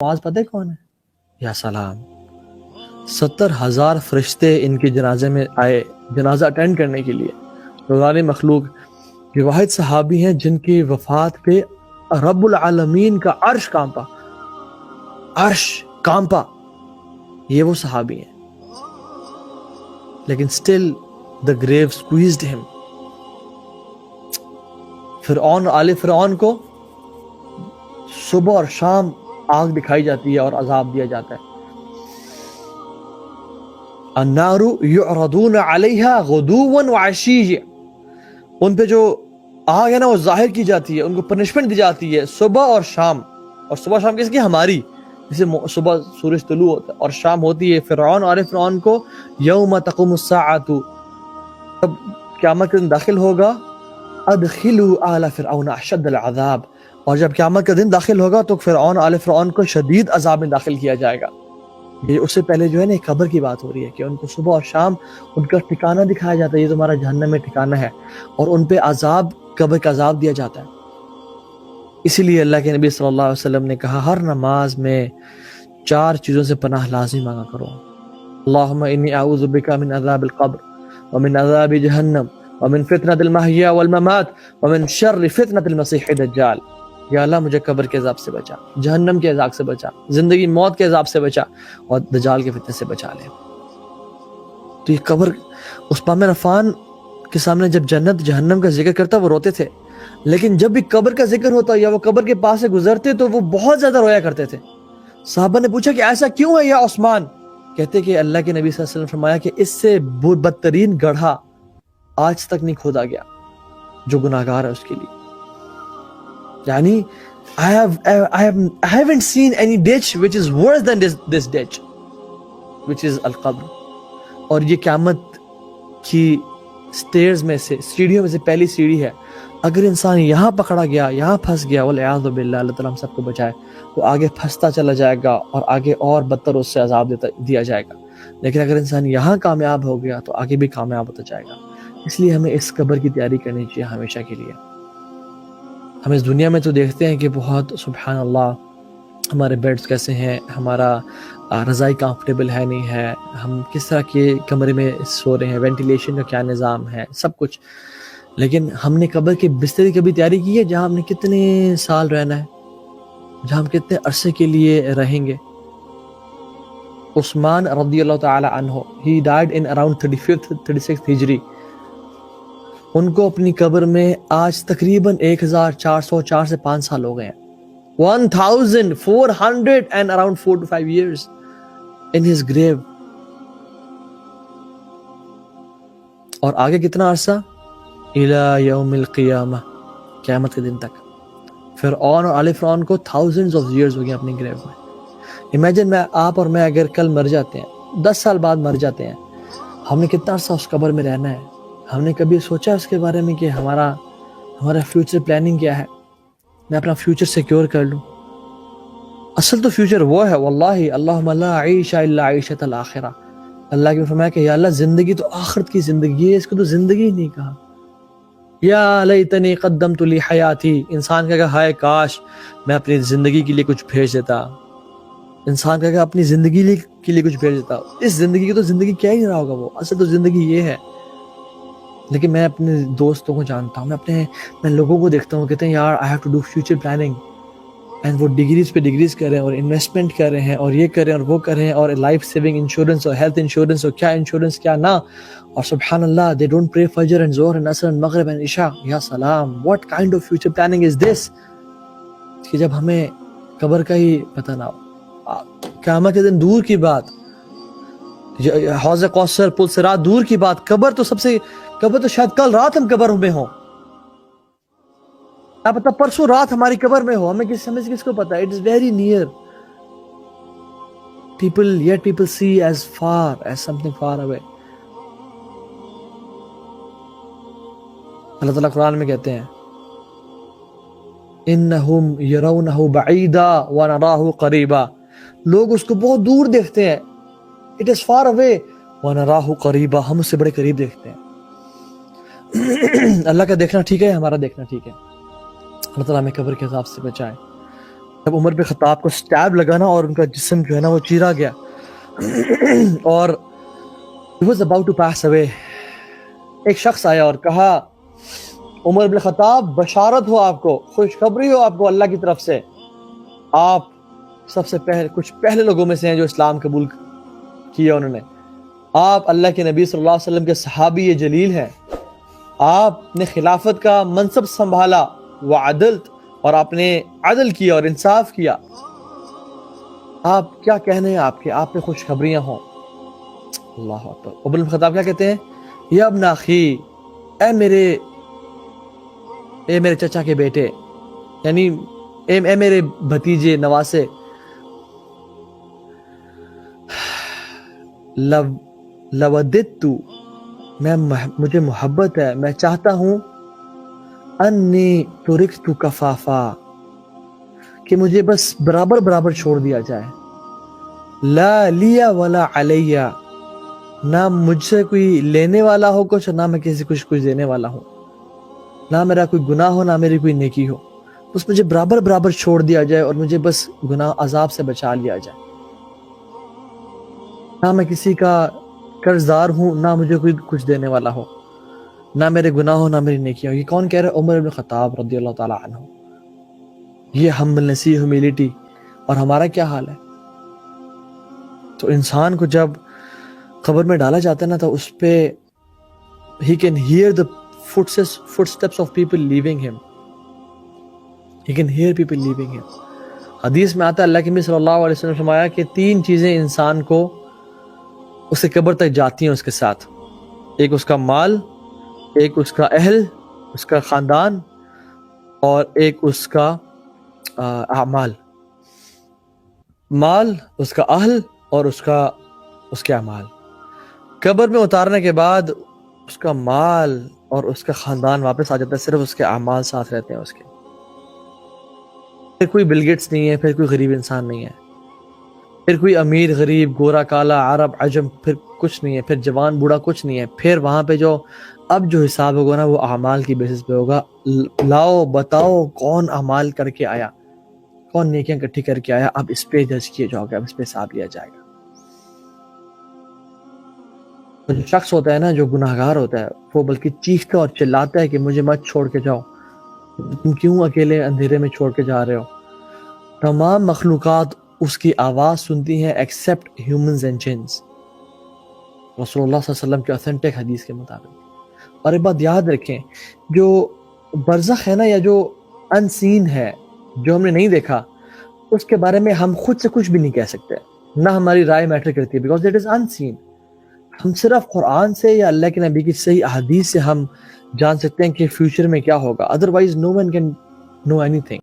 معاذ پتہ ہے کون ہے؟ یا سلام، 70,000 فرشتے ان کے جنازے میں آئے جنازہ اٹینڈ کرنے کے لیے. روزان مخلوق یہ واحد صحابی ہیں جن کی وفات پہ رب العالمین کا عرش کانپا. عرش کانپا. یہ وہ صحابی ہیں. لیکن still the grave squeezed him. فرعون اور آل فرعون کو صبح اور شام آگ دکھائی جاتی ہے اور عذاب دیا جاتا ہے. النار یعرضون علیہا غدوا وعشیا، ان پہ جو آگ ہے نا وہ ظاہر کی جاتی ہے، ان کو پنشمنٹ دی جاتی ہے صبح اور شام. اور صبح شام کس کی؟ ہماری. جسے صبح سورج طلوع ہوتا ہے اور شام ہوتی ہے فرعون اور فرعون کو. یوم تقوم الساعۃ، جب قیامت کا دن داخل ہوگا، ادخلوا آل فرعون اشد العذاب، اور جب قیامت کا دن داخل ہوگا تو فرعون آل فرعون کو شدید عذاب میں داخل کیا جائے گا. یہ اس سے پہلے جو ہے نا قبر کی بات ہو رہی ہے کہ ان کو صبح اور شام ان کا ٹھکانہ دکھایا جاتا ہے، یہ تمہارا جہنم میں ٹھکانہ ہے، اور ان پہ عذاب، قبر کا عذاب دیا جاتا ہے. اسی لیے اللہ کے نبی صلی اللہ علیہ وسلم نے کہا ہر نماز میں 4 چیزوں سے پناہ لازم مانگا کرو. اللہم انی اعوذ بک من عذاب القبر ومن عذاب جہنم ومن فتنة المحیا والممات ومن شر فتنة المسیح الدجال. یا اللہ مجھے قبر کے عذاب سے بچا، جہنم کے عذاب سے بچا، زندگی موت کے عذاب سے بچا، اور دجال کے فتنے سے بچا لے. تو یہ قبر، عثمان بن عفان کے سامنے جب جنت جہنم کا ذکر کرتا وہ روتے تھے، لیکن جب بھی قبر کا ذکر ہوتا یا وہ قبر کے پاس سے گزرتے تو وہ بہت زیادہ رویا کرتے تھے. صحابہ نے پوچھا کہ ایسا کیوں ہے یا عثمان؟ کہتے کہ اللہ کے نبی صلی اللہ علیہ وسلم نے فرمایا کہ اس سے بدترین گڑھا آج تک نہیں کھودا گیا جو گناہگار ہے اس کے لیے. یعنی I haven't seen any ditch which is worse than this ditch which is القبر. اور یہ قیامت کی سٹیئرز میں سے، سیڑھیوں میں سے پہلی سیڑھی ہے. اگر انسان یہاں پکڑا گیا، یہاں پھنس گیا، والعیاذ باللہ، اللہ تعالیٰ ہم سب کو بچائے، تو آگے پھنستا چلا جائے گا اور آگے اور بدتر اس سے عذاب دیا جائے گا. لیکن اگر انسان یہاں کامیاب ہو گیا تو آگے بھی کامیاب ہوتا جائے گا. اس لیے ہمیں اس قبر کی تیاری کرنی چاہیے ہمیشہ کے لیے. ہم اس دنیا میں تو دیکھتے ہیں کہ بہت سبحان اللہ ہمارے بیڈز کیسے ہیں، ہمارا رضائی کمفرٹیبل ہے نہیں ہے، ہم کس طرح کے کمرے میں سو رہے ہیں، وینٹیلیشن کا کیا نظام ہے، سب کچھ. لیکن ہم نے قبر کے بستر کی کبھی تیاری کی ہے جہاں ہم نے کتنے سال رہنا ہے، جہاں ہم کتنے عرصے کے لیے رہیں گے. عثمان رضی اللہ تعالی عنہ، he died in around 35th 36th ہجری. ان کو اپنی قبر میں آج تقریباً 1404 سے 5 سال ہو گئے ہیں. 1400 and around 4 to 5 years in his grave. اور آگے کتنا عرصہ؟ الى یوم القیامہ، قیامت کے دن تک. فرعون اور آل فرعون کو thousands of years ہو گئے اپنی گریو میں. امیجن آپ اور میں اگر کل مر جاتے ہیں، 10 سال بعد مر جاتے ہیں، ہم نے کتنا عرصہ اس قبر میں رہنا ہے؟ ہم نے کبھی سوچا اس کے بارے میں کہ ہمارا فیوچر پلاننگ کیا ہے؟ میں اپنا فیوچر سیکیور کر لوں. اصل تو فیوچر وہ ہے، واللہ اللہم لا عیش الا عیشۃ الآخرہ. اللہ کے فرمایا کہ یا اللہ زندگی تو آخرت کی زندگی ہے، اس کو تو زندگی ہی نہیں کہا. یا لیتنی قدمت لی حیاتی، انسان کہے گا ہائے کاش میں اپنی زندگی کے لیے کچھ بھیج دیتا. انسان کہے گا اپنی زندگی کے لیے کچھ بھیج دیتا. اس زندگی کی تو زندگی کیا ہی نہیں رہا ہوگا، وہ اصل تو زندگی یہ ہے. لیکن میں اپنے دوستوں کو جانتا ہوں، میں لوگوں کو دیکھتا ہوں، کہتے ہیں یار I have to do future planning، and وہ ڈگریز پہ ڈگریز کر رہے ہیں اور انویسٹمنٹ کر رہے ہیں اور یہ کر رہے ہیں اور وہ کر رہے ہیں، اور لائف سیونگ انشورنس اور ہیلتھ انشورنس اور کیا انشورنس کیا نہ. اور سبحان اللہ they don't pray فجر and ظہر and عصر and مغرب and عشاء. یا سلام، what kind of future planning is this؟ کہ جب ہمیں قبر کا ہی پتہ نہ ہو. قیامت کے دن دور کی بات، حوض کوثر، پل صراط دور کی بات، قبر تو شاید کل رات ہم قبر میں ہوں، کیا پتہ پرسوں رات ہماری قبر میں ہو، ہمیں کس کو پتا. It is very near. people see as far as something far away. اللہ تعالیٰ قرآن میں کہتے ہیں انہم یرونہ بعیدا ونراہ قریبا، لوگ اس کو بہت دور دیکھتے ہیں، it is far away، ونراہ قریبا، ہم اس سے بڑے قریب دیکھتے ہیں. اللہ کا دیکھنا ٹھیک ہے، ہمارا دیکھنا ٹھیک ہے. اللہ تعالیٰ ہمیں قبر کے عذاب سے بچائے. جب عمر بن خطاب کو سٹیب لگا نا اور ان کا جسم جو ہے نا وہ چیرا گیا اور he was about to pass away، ایک شخص آیا اور کہا عمر بن خطاب بشارت ہو آپ کو، خوشخبری ہو آپ کو اللہ کی طرف سے، آپ سب سے کچھ پہلے لوگوں میں سے ہیں جو اسلام قبول کیا انہوں نے، آپ اللہ کے نبی صلی اللہ علیہ وسلم کے صحابی جلیل ہیں، آپ نے خلافت کا منصب سنبھالا وعدلت، اور آپ نے عدل کیا اور انصاف کیا، آپ کیا کہنے ہیں آپ کے، آپ پہ خوشخبریاں ہوں۔ اللہ اکبر۔ عمر بن خطاب کیا کہتے ہیں؟ یا ابن اخی، اے میرے چچا کے بیٹے، یعنی اے میرے بھتیجے نواسے، لوددت، مجھے محبت ہے، میں چاہتا ہوں انی ترکت کفافا، کہ مجھے بس برابر برابر چھوڑ دیا جائے، لا لیا ولا علیہ، نہ مجھ سے کوئی لینے والا ہو کچھ، نہ میں کسی کچھ دینے والا ہوں، نہ میرا کوئی گناہ ہو نہ میری کوئی نیکی ہو، بس مجھے برابر برابر چھوڑ دیا جائے اور مجھے بس گناہ عذاب سے بچا لیا جائے، نہ میں کسی کا قرض دار ہوں نہ مجھے کوئی کچھ دینے والا ہو، نہ میرے گناہ ہو نہ میری نیکی ہو۔ یہ کون کہہ رہا ہے؟ عمر بن خطاب رضی اللہ تعالیٰ عنہ۔ یہ ہمبل نسی، ہیوملٹی، اور ہمارا کیا حال ہے؟ تو انسان کو جب قبر میں ڈالا جاتا ہے نا تو اس پہ he can hear the footsteps of people leaving him. He can hear people leaving him. حدیث میں آتا ہے اللہ کے نبی صلی اللہ علیہ وسلم نے فرمایا کہ 3 چیزیں انسان کو اس کے قبر تک جاتی ہیں اس کے ساتھ، ایک اس کا مال، ایک اس کا اہل، اس کا خاندان، اور ایک اس کا اعمال، مال، اس کا اہل اور اس کے اعمال۔ قبر میں اتارنے کے بعد اس کا مال اور اس کا خاندان واپس آ جاتا ہے، صرف اس کے اعمال ساتھ رہتے ہیں اس کے۔ پھر کوئی بل گیٹس نہیں ہے، پھر کوئی غریب انسان نہیں ہے، پھر کوئی امیر غریب گورا کالا عرب عجم، پھر کچھ نہیں ہے، پھر جوان بوڑھا کچھ نہیں ہے۔ پھر وہاں پہ اب جو حساب ہوگا نا وہ اعمال کی بیسس پہ ہوگا۔ لاؤ بتاؤ کون اعمال کر کے آیا، کون نیکیاں اکٹھی کر کے آیا، اب اس پہ جج کیا جاؤ گے، اب اس پہ حساب لیا جائے گا۔ جو شخص ہوتا ہے نا جو گناہگار ہوتا ہے وہ بلکہ چیختا اور چلاتا ہے کہ مجھے مت چھوڑ کے جاؤ، تم کیوں اکیلے اندھیرے میں چھوڑ کے جا رہے ہو۔ تمام مخلوقات اس کی آواز سنتی ہیں ایکسیپٹ ہیومنز اینڈ جنس، رسول اللہ صلی اللہ علیہ وسلم کے اوتھینٹک حدیث کے مطابق۔ اور ایک بات یاد رکھیں، جو برزخ ہے نا یا جو ان سین ہے، جو ہم نے نہیں دیکھا، اس کے بارے میں ہم خود سے کچھ بھی نہیں کہہ سکتے، نہ ہماری رائے میٹر کرتی ہے، بیکاز اٹ از ان سین۔ ہم صرف قرآن سے یا اللہ کے نبی کی صحیح احادیث سے ہم جان سکتے ہیں کہ فیوچر میں کیا ہوگا، otherwise no one can know any thing.